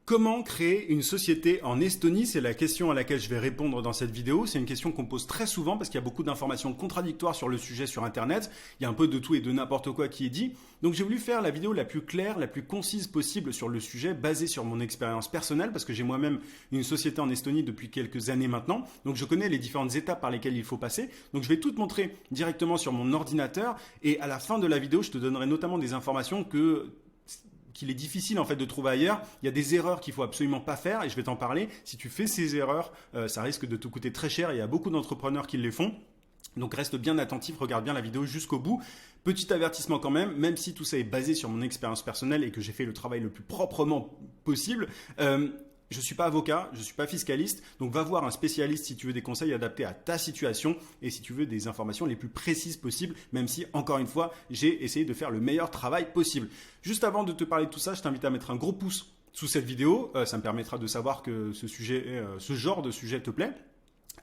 Comment créer une société en Estonie? C'est la question à laquelle je vais répondre dans cette vidéo. C'est une question qu'on me pose très souvent parce qu'il y a beaucoup d'informations contradictoires sur le sujet sur Internet. Il y a un peu de tout et de n'importe quoi qui est dit. Donc j'ai voulu faire la vidéo la plus claire, la plus concise possible sur le sujet, basée sur mon expérience personnelle parce que j'ai moi-même une société en Estonie depuis quelques années maintenant. Donc je connais les différentes étapes par lesquelles il faut passer. Donc je vais tout te montrer directement sur mon ordinateur et à la fin de la vidéo, je te donnerai notamment des informations qu'il est difficile en fait de trouver ailleurs. Il y a des erreurs qu'il faut absolument pas faire et je vais t'en parler. Si tu fais ces erreurs, ça risque de te coûter très cher et il y a beaucoup d'entrepreneurs qui les font. Donc reste bien attentif, regarde bien la vidéo jusqu'au bout. Petit avertissement quand même si tout ça est basé sur mon expérience personnelle et que j'ai fait le travail le plus proprement possible, je ne suis pas avocat, je ne suis pas fiscaliste, donc va voir un spécialiste si tu veux des conseils adaptés à ta situation et si tu veux des informations les plus précises possibles, même si, encore une fois, j'ai essayé de faire le meilleur travail possible. Juste avant de te parler de tout ça, je t'invite à mettre un gros pouce sous cette vidéo, ça me permettra de savoir que ce genre de sujet te plaît.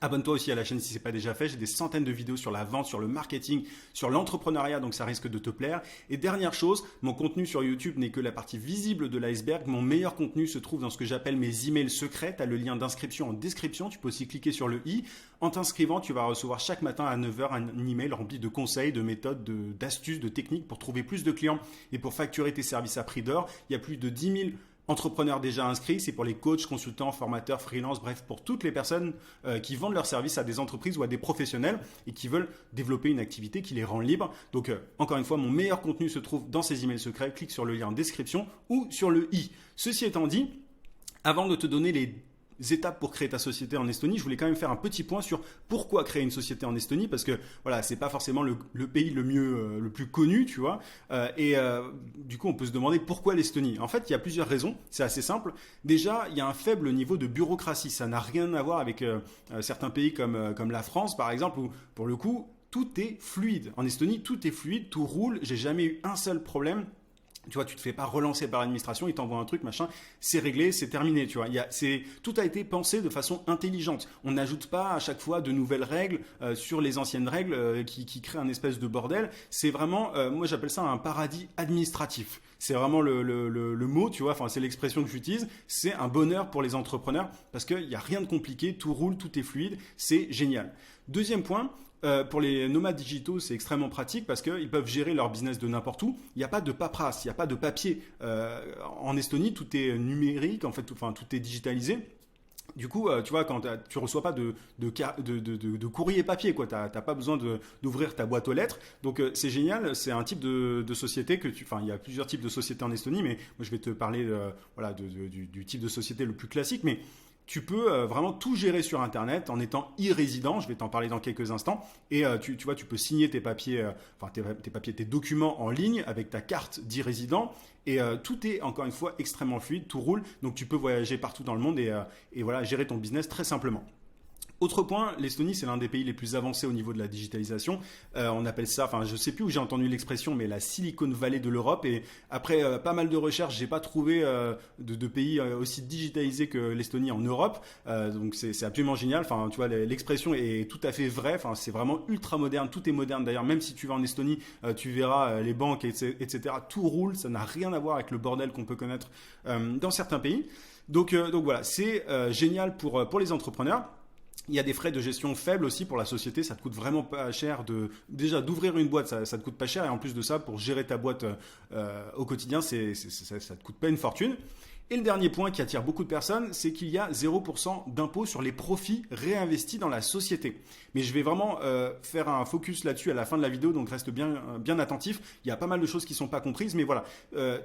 Abonne-toi aussi à la chaîne si ce n'est pas déjà fait, j'ai des centaines de vidéos sur la vente, sur le marketing, sur l'entrepreneuriat, donc ça risque de te plaire. Et dernière chose, mon contenu sur YouTube n'est que la partie visible de l'iceberg. Mon meilleur contenu se trouve dans ce que j'appelle mes emails secrets. Tu as le lien d'inscription en description, tu peux aussi cliquer sur le i. En t'inscrivant, tu vas recevoir chaque matin à 9 h un email rempli de conseils, de méthodes, d'astuces, de techniques pour trouver plus de clients et pour facturer tes services à prix d'or. Il y a plus de 10 000 entrepreneurs déjà inscrits, c'est pour les coachs, consultants, formateurs, freelance, bref, pour toutes les personnes qui vendent leurs services à des entreprises ou à des professionnels et qui veulent développer une activité qui les rend libres. Donc, encore une fois, mon meilleur contenu se trouve dans ces emails secrets. Clique sur le lien en description ou sur le i. Ceci étant dit, avant de te donner les étapes pour créer ta société en Estonie, je voulais quand même faire un petit point sur pourquoi créer une société en Estonie parce que voilà, c'est pas forcément le pays le plus connu, tu vois. Du coup, on peut se demander pourquoi l'Estonie. En fait, il y a plusieurs raisons. C'est assez simple. Déjà, il y a un faible niveau de bureaucratie. Ça n'a rien à voir avec certains pays comme la France, par exemple, où pour le coup, tout est fluide. En Estonie, tout est fluide, tout roule. J'ai jamais eu un seul problème. Tu vois, tu te fais pas relancer par l'administration, ils t'envoient un truc, machin, c'est réglé, c'est terminé, tu vois. Tout a été pensé de façon intelligente. On n'ajoute pas à chaque fois de nouvelles règles sur les anciennes règles qui créent un espèce de bordel. C'est vraiment, moi j'appelle ça un paradis administratif. C'est vraiment le mot, tu vois, enfin c'est l'expression que j'utilise. C'est un bonheur pour les entrepreneurs parce qu'il n'y a rien de compliqué, tout roule, tout est fluide, c'est génial. Deuxième point, pour les nomades digitaux, c'est extrêmement pratique parce qu'ils peuvent gérer leur business de n'importe où. Il n'y a pas de paperasse, il n'y a pas de papier. En Estonie, tout est numérique, en fait, tout est digitalisé. Du coup, tu vois, quand tu reçois pas de courrier papier, quoi, t'as pas besoin d'ouvrir ta boîte aux lettres. Donc c'est génial, c'est un type de société il y a plusieurs types de sociétés en Estonie, mais moi je vais te parler du type de société le plus classique, mais tu peux vraiment tout gérer sur Internet en étant e-résident. Je vais t'en parler dans quelques instants. Et tu vois, tu peux signer tes papiers, tes documents en ligne avec ta carte d'e-résident. Et tout est, encore une fois, extrêmement fluide, tout roule. Donc tu peux voyager partout dans le monde et voilà, gérer ton business très simplement. Autre point, l'Estonie, c'est l'un des pays les plus avancés au niveau de la digitalisation. On appelle ça, je ne sais plus où j'ai entendu l'expression, mais la Silicon Valley de l'Europe. Et après pas mal de recherches, j'ai pas trouvé de pays aussi digitalisés que l'Estonie en Europe. Donc c'est absolument génial. Tu vois, l'expression est tout à fait vraie. C'est vraiment ultra moderne. Tout est moderne. D'ailleurs, même si tu vas en Estonie, tu verras les banques, etc. Tout roule. Ça n'a rien à voir avec le bordel qu'on peut connaître dans certains pays. Donc voilà, c'est génial pour les entrepreneurs. Il y a des frais de gestion faibles aussi pour la société, ça te coûte vraiment pas cher déjà d'ouvrir une boîte, ça te coûte pas cher et en plus de ça, pour gérer ta boîte au quotidien, ça te coûte pas une fortune. Et le dernier point qui attire beaucoup de personnes, c'est qu'il y a 0% d'impôt sur les profits réinvestis dans la société. Mais je vais vraiment faire un focus là-dessus à la fin de la vidéo, donc reste bien attentif. Il y a pas mal de choses qui sont pas comprises, mais voilà,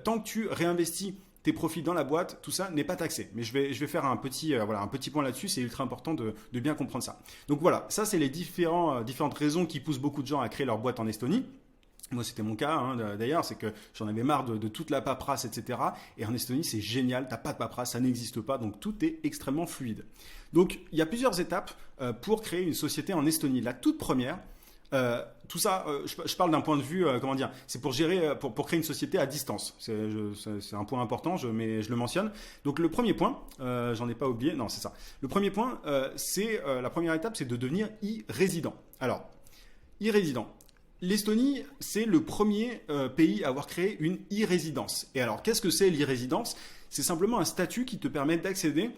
tant que tu réinvestis tes profits dans la boîte, tout ça n'est pas taxé. Mais je vais faire un petit point là-dessus, c'est ultra important de bien comprendre ça. Donc voilà, ça c'est les différentes raisons qui poussent beaucoup de gens à créer leur boîte en Estonie. Moi, c'était mon cas, d'ailleurs, c'est que j'en avais marre de toute la paperasse, etc. Et en Estonie, c'est génial, t'as pas de paperasse, ça n'existe pas, donc tout est extrêmement fluide. Donc, il y a plusieurs étapes pour créer une société en Estonie. La toute première, tout ça, je parle d'un point de vue, c'est pour gérer, pour créer une société à distance. C'est un point important, je le mentionne. Donc le premier point, j'en ai pas oublié, non c'est ça. Le premier point, la première étape, c'est de devenir e-résident. Alors, e-résident. L'Estonie, c'est le premier pays à avoir créé une e-résidence. Et alors, qu'est-ce que c'est l'e-résidence ? C'est simplement un statut qui te permet d'accéder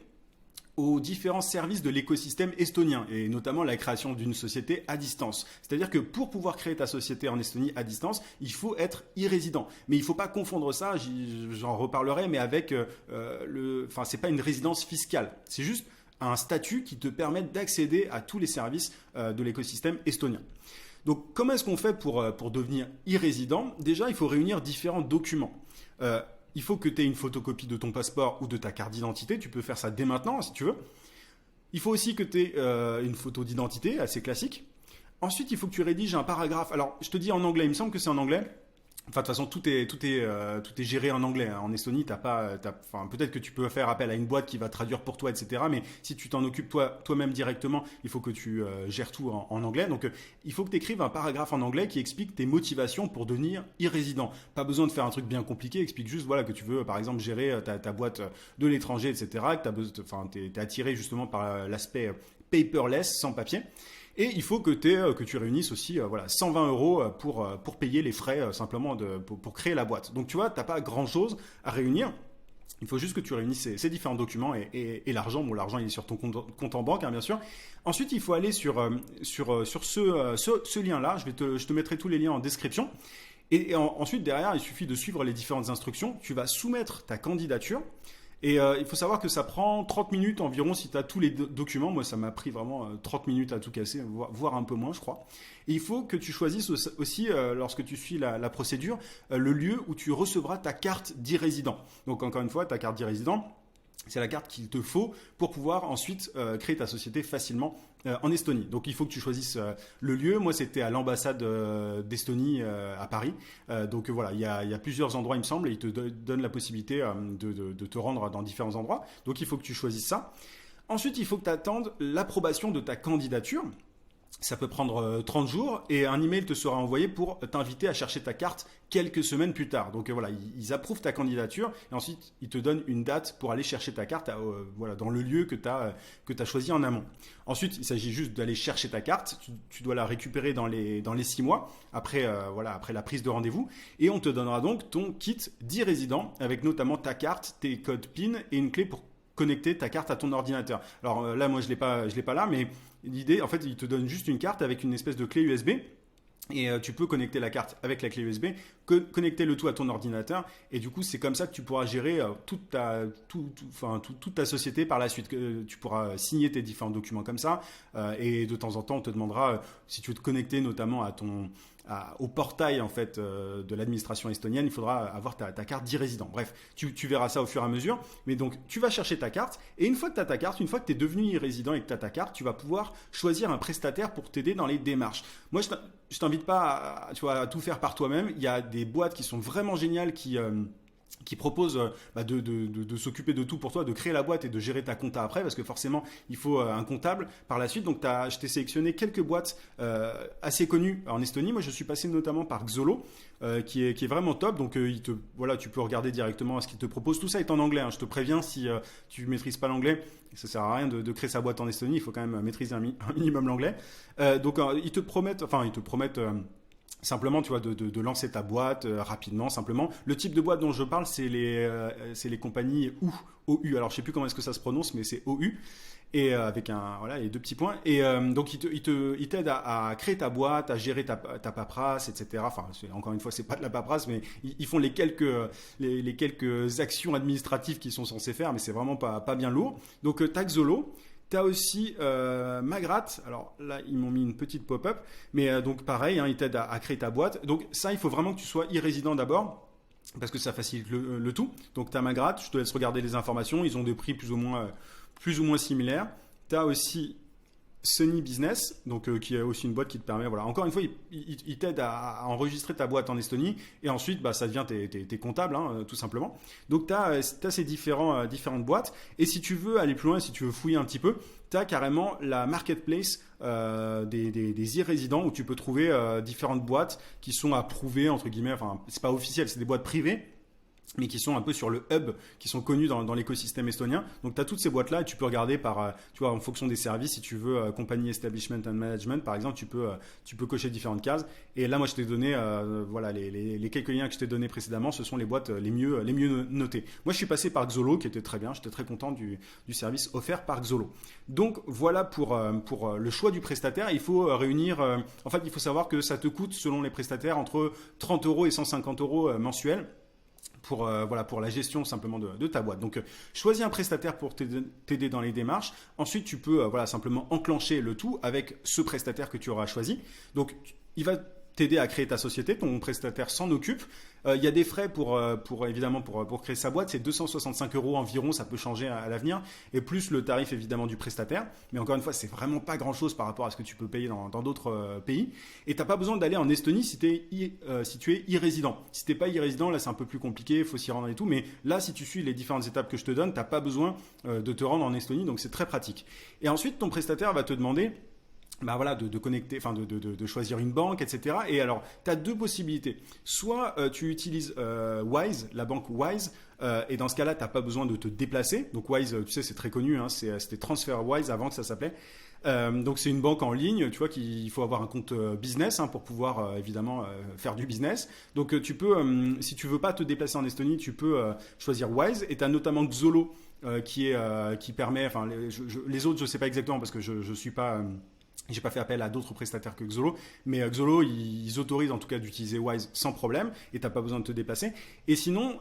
aux différents services de l'écosystème estonien et notamment la création d'une société à distance. C'est-à-dire que pour pouvoir créer ta société en Estonie à distance, il faut être e-résident. Mais il ne faut pas confondre ça, j'en reparlerai, mais avec c'est pas une résidence fiscale. C'est juste un statut qui te permet d'accéder à tous les services de l'écosystème estonien. Donc comment est-ce qu'on fait pour devenir e-résident? Déjà, il faut réunir différents documents. Il faut que tu aies une photocopie de ton passeport ou de ta carte d'identité. Tu peux faire ça dès maintenant si tu veux. Il faut aussi que tu aies une photo d'identité assez classique. Ensuite, il faut que tu rédiges un paragraphe. Alors, je te dis en anglais, il me semble que c'est en anglais. Enfin, de toute façon, tout est géré en anglais. En Estonie, peut-être que tu peux faire appel à une boîte qui va traduire pour toi, etc. Mais si tu t'en occupes toi-même directement, il faut que tu gères tout en anglais. Donc, il faut que tu écrives un paragraphe en anglais qui explique tes motivations pour devenir e-résident. Pas besoin de faire un truc bien compliqué. Explique juste que tu veux, par exemple, gérer ta boîte de l'étranger, etc. Que tu es attiré justement par l'aspect paperless, sans papier. Et il faut que tu réunisses aussi 120 euros pour payer les frais simplement pour créer la boîte. Donc tu vois, tu n'as pas grand-chose à réunir. Il faut juste que tu réunisses ces différents documents et l'argent. Bon, l'argent, il est sur ton compte en banque, hein, bien sûr. Ensuite, il faut aller sur ce lien-là. Je te mettrai tous les liens en description. Et ensuite, derrière, il suffit de suivre les différentes instructions. Tu vas soumettre ta candidature. Et il faut savoir que ça prend 30 minutes environ si tu as tous les documents. Moi, ça m'a pris vraiment 30 minutes à tout casser, voire un peu moins, je crois. Et il faut que tu choisisses aussi, lorsque tu suis la procédure, le lieu où tu recevras ta carte d'e-résident. Donc, encore une fois, ta carte d'e-résident, c'est la carte qu'il te faut pour pouvoir ensuite créer ta société facilement en Estonie. Donc il faut que tu choisisses le lieu. Moi, c'était à l'ambassade d'Estonie à Paris. Donc voilà, il y a plusieurs endroits, il me semble, et ils te donnent la possibilité de te rendre dans différents endroits. Donc il faut que tu choisisses ça. Ensuite, il faut que tu attendes l'approbation de ta candidature. Ça peut prendre 30 jours et un email te sera envoyé pour t'inviter à chercher ta carte quelques semaines plus tard. Donc voilà, ils approuvent ta candidature et ensuite ils te donnent une date pour aller chercher ta carte dans le lieu que tu as choisi en amont. Ensuite, il s'agit juste d'aller chercher ta carte. Tu dois la récupérer dans les 6 mois après la prise de rendez-vous et on te donnera donc ton kit d'e-résident avec notamment ta carte, tes codes PIN et une clé pour connecter ta carte à ton ordinateur. Alors là, moi, je l'ai pas là, mais l'idée, en fait, il te donne juste une carte avec une espèce de clé USB. Et tu peux connecter la carte avec la clé USB, connecter le tout à ton ordinateur. Et du coup, c'est comme ça que tu pourras gérer toute ta société par la suite. Tu pourras signer tes différents documents comme ça. Et de temps en temps, on te demandera si tu veux te connecter notamment au portail en fait de l'administration estonienne, il faudra avoir ta carte d'e-résident. Bref, tu verras ça au fur et à mesure. Mais donc, tu vas chercher ta carte et une fois que tu as ta carte, une fois que tu es devenu e-résident et que tu as ta carte, tu vas pouvoir choisir un prestataire pour t'aider dans les démarches. Moi, je t'invite pas à tout faire par toi-même. Il y a des boîtes qui sont vraiment géniales qui propose de s'occuper de tout pour toi, de créer la boîte et de gérer ta compta après, parce que forcément, il faut un comptable par la suite. Donc, je t'ai sélectionné quelques boîtes assez connues en Estonie. Moi, je suis passé notamment par Xolo, qui est vraiment top. Donc, tu peux regarder directement ce qu'il te propose. Tout ça est en anglais, hein. Je te préviens, si tu ne maîtrises pas l'anglais, ça ne sert à rien de créer sa boîte en Estonie. Il faut quand même maîtriser un minimum l'anglais. Donc, ils te promettent simplement, tu vois, de lancer ta boîte rapidement, simplement. Le type de boîte dont je parle, c'est les compagnies OU. Alors, je sais plus comment est-ce que ça se prononce, mais c'est OU. Et avec les 2 petits points. Et donc, ils t'aident à créer ta boîte, à gérer ta paperasse, etc. Enfin, encore une fois, c'est pas de la paperasse, mais ils font les quelques actions administratives qu'ils sont censés faire, mais c'est vraiment pas bien lourd. Donc, t'as Xolo. Tu as aussi Magrat. Alors là, ils m'ont mis une petite pop-up. Mais donc pareil, hein, ils t'aident à créer ta boîte. Donc ça, il faut vraiment que tu sois e-résident d'abord, parce que ça facilite le tout. Donc tu as Magrat, je te laisse regarder les informations. Ils ont des prix plus ou moins similaires. Tu as aussi Sunny Business, donc qui est aussi une boîte qui te permet, voilà, encore une fois, il t'aide à enregistrer ta boîte en Estonie et ensuite, ça devient tes comptables, hein, tout simplement. Donc, tu as ces différentes boîtes et si tu veux aller plus loin, si tu veux fouiller un petit peu, tu as carrément la marketplace des e-résidents où tu peux trouver différentes boîtes qui sont approuvées, entre guillemets, enfin, c'est pas officiel, c'est des boîtes privées. mais qui sont un peu sur le hub, qui sont connus dans l'écosystème estonien. Donc, tu as toutes ces boîtes-là et tu peux regarder tu vois, en fonction des services, si tu veux, compagnie establishment and management, par exemple, tu peux cocher différentes cases. Et là, moi, je t'ai donné, voilà, les quelques liens que je t'ai donnés précédemment, ce sont les boîtes les mieux notées. Moi, je suis passé par Xolo, qui était très bien. J'étais très content du service offert par Xolo. Donc, voilà pour le choix du prestataire. Il faut réunir, en fait, il faut savoir que ça te coûte, selon les prestataires, entre 30 euros et 150 euros mensuels pour la gestion simplement de ta boîte. Donc, choisis un prestataire pour t'aider dans les démarches. Ensuite, tu peux simplement enclencher le tout avec ce prestataire que tu auras choisi. Donc, il va t'aider à créer ta société, ton prestataire s'en occupe. Il y a des frais pour créer sa boîte, c'est 265 euros environ, ça peut changer à l'avenir, et plus le tarif évidemment du prestataire. Mais encore une fois, c'est vraiment pas grand chose par rapport à ce que tu peux payer dans d'autres pays. Et t'as pas besoin d'aller en Estonie si tu es irrésident. Si t'es pas irrésident, là c'est un peu plus compliqué, il faut s'y rendre et tout. Mais là, si tu suis les différentes étapes que je te donne, t'as pas besoin de te rendre en Estonie, donc c'est très pratique. Et ensuite, ton prestataire va te demander de connecter, enfin de choisir une banque, etc. Et alors, tu as deux possibilités. Soit tu utilises Wise, la banque Wise, et dans ce cas-là, tu n'as pas besoin de te déplacer. Donc Wise, tu sais, c'est très connu, hein, c'était TransferWise avant que ça s'appelait. Donc c'est une banque en ligne, tu vois qu'il faut avoir un compte business pour pouvoir évidemment faire du business. Donc tu peux, si tu veux pas te déplacer en Estonie, tu peux choisir Wise, et tu as notamment Xolo qui permet, enfin les autres je sais pas exactement parce que je suis pas j'ai pas fait appel à d'autres prestataires que Xolo, mais Xolo, ils autorisent en tout cas d'utiliser Wise sans problème et tu n'as pas besoin de te déplacer. Et sinon,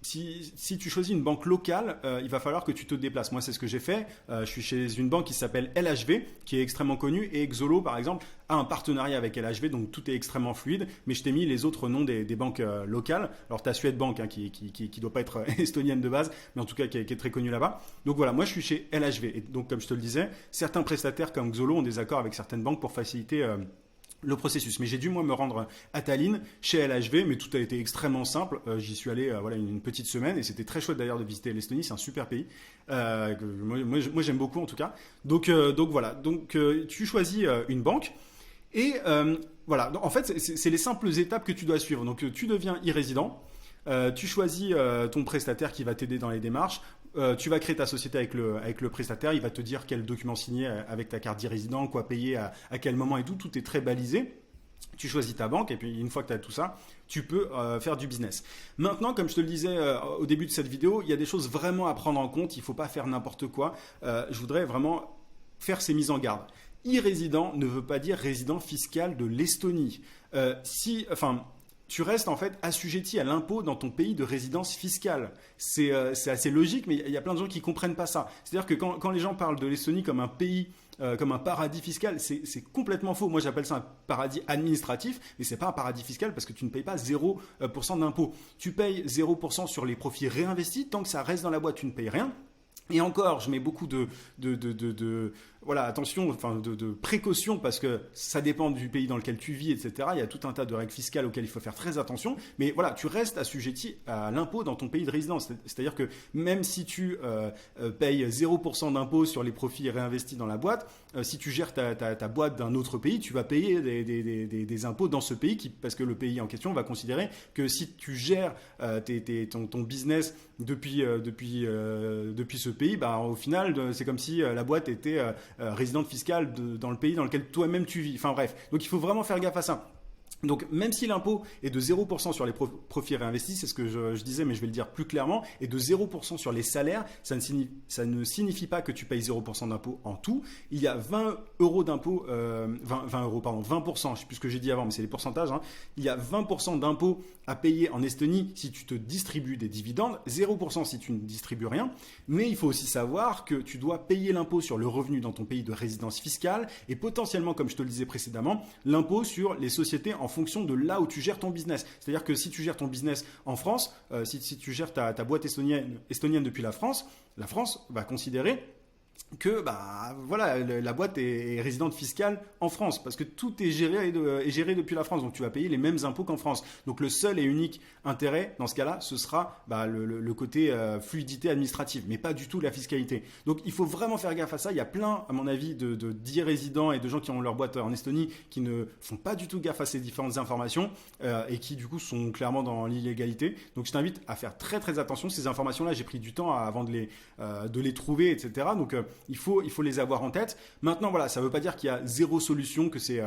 si tu choisis une banque locale, il va falloir que tu te déplaces. Moi, c'est ce que j'ai fait. Je suis chez une banque qui s'appelle LHV, qui est extrêmement connue, et Xolo, par exemple, a un partenariat avec LHV, donc tout est extrêmement fluide. Mais je t'ai mis les autres noms des banques locales. Alors, tu as Swedbank, qui doit pas être estonienne de base, mais en tout cas qui est très connue là-bas. Donc voilà, moi, je suis chez LHV. Et donc, comme je te le disais, certains prestataires comme Xolo ont des accords avec certaines banques pour faciliter le processus. Mais j'ai dû moi me rendre à Tallinn chez LHV, mais tout a été extrêmement simple. J'y suis allé une petite semaine et c'était très chouette d'ailleurs de visiter l'Estonie. C'est un super pays. Moi j'aime beaucoup en tout cas. Donc voilà. Donc tu choisis une banque et voilà. En fait c'est les simples étapes que tu dois suivre. Donc tu deviens e-résident. Tu choisis ton prestataire qui va t'aider dans les démarches. Tu vas créer ta société avec le prestataire. Il va te dire quel document signer avec ta carte d'e-résident, quoi payer à quel moment et tout. Tout est très balisé. Tu choisis ta banque et puis une fois que tu as tout ça, tu peux faire du business. Maintenant, comme je te le disais au début de cette vidéo, il y a des choses vraiment à prendre en compte. Il ne faut pas faire n'importe quoi. Je voudrais vraiment faire ces mises en garde. E-résident ne veut pas dire résident fiscal de l'Estonie. Tu restes en fait assujetti à l'impôt dans ton pays de résidence fiscale. C'est assez logique, mais il y a plein de gens qui ne comprennent pas ça. C'est-à-dire que quand les gens parlent de l'Estonie comme un pays, comme un paradis fiscal, c'est complètement faux. Moi, j'appelle ça un paradis administratif, mais ce n'est pas un paradis fiscal parce que tu ne payes pas 0% d'impôt. Tu payes 0% sur les profits réinvestis. Tant que ça reste dans la boîte, tu ne payes rien. Et encore, je mets beaucoup de précautions parce que ça dépend du pays dans lequel tu vis, etc. Il y a tout un tas de règles fiscales auxquelles il faut faire très attention. Mais voilà, tu restes assujetti à l'impôt dans ton pays de résidence. C'est-à-dire que même si tu payes 0% d'impôt sur les profits réinvestis dans la boîte, si tu gères ta boîte d'un autre pays, tu vas payer des impôts dans ce pays parce que le pays en question va considérer que si tu gères ton business depuis ce pays, au final, c'est comme si la boîte était résidente fiscale dans le pays dans lequel toi-même tu vis. Enfin bref, donc il faut vraiment faire gaffe à ça. Donc même si l'impôt est de 0% sur les profits réinvestis, c'est ce que je disais, mais je vais le dire plus clairement, et de 0% sur les salaires, ça ne signifie pas que tu payes 0% d'impôt en tout. Il y a 20 euros d'impôt, 20%, je ne sais plus ce que j'ai dit avant, mais c'est les pourcentages. Il y a 20% d'impôt à payer en Estonie si tu te distribues des dividendes, 0% si tu ne distribues rien. Mais il faut aussi savoir que tu dois payer l'impôt sur le revenu dans ton pays de résidence fiscale et potentiellement, comme je te le disais précédemment, l'impôt sur les sociétés en fonction de là où tu gères ton business. C'est-à-dire que si tu gères ton business en France, si tu gères ta boîte estonienne depuis la France va considérer que bah voilà, la boîte est résidente fiscale en France parce que tout est géré depuis la France, donc tu vas payer les mêmes impôts qu'en France. Donc le seul et unique intérêt dans ce cas-là, ce sera bah, le côté fluidité administrative, mais pas du tout la fiscalité. Donc il faut vraiment faire gaffe à ça. Il y a plein, à mon avis, d'e-résidents et de gens qui ont leur boîte en Estonie qui ne font pas du tout gaffe à ces différentes informations et qui du coup sont clairement dans l'illégalité. Donc je t'invite à faire très très attention. Ces informations-là, j'ai pris du temps avant de les trouver, etc. Donc il faut les avoir en tête. Maintenant, voilà, ça ne veut pas dire qu'il y a zéro solution, que c'est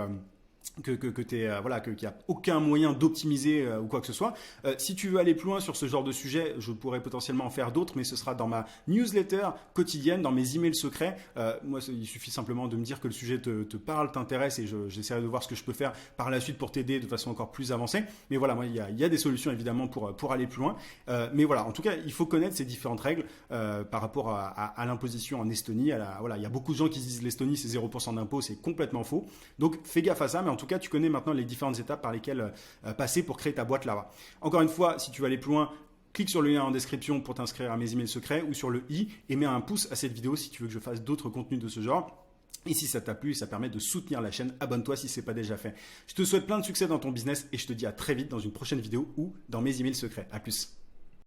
voilà, qu'il n'y a aucun moyen d'optimiser ou quoi que ce soit. Si tu veux aller plus loin sur ce genre de sujet, je pourrais potentiellement en faire d'autres, mais ce sera dans ma newsletter quotidienne, dans mes emails secrets. Moi, il suffit simplement de me dire que le sujet te parle, t'intéresse, et j'essaierai de voir ce que je peux faire par la suite pour t'aider de façon encore plus avancée. Mais voilà, moi, il y a des solutions évidemment pour aller plus loin. Mais voilà, en tout cas, il faut connaître ces différentes règles par rapport à l'imposition en Estonie. Voilà, il y a beaucoup de gens qui se disent l'Estonie, c'est 0% d'impôt, c'est complètement faux. Donc, fais gaffe à ça, mais en tout cas, tu connais maintenant les différentes étapes par lesquelles passer pour créer ta boîte là-bas. Encore une fois, si tu veux aller plus loin, clique sur le lien en description pour t'inscrire à mes emails secrets ou sur le i et mets un pouce à cette vidéo si tu veux que je fasse d'autres contenus de ce genre. Et si ça t'a plu, ça permet de soutenir la chaîne, abonne-toi si ce n'est pas déjà fait. Je te souhaite plein de succès dans ton business et je te dis à très vite dans une prochaine vidéo ou dans mes emails secrets. À plus.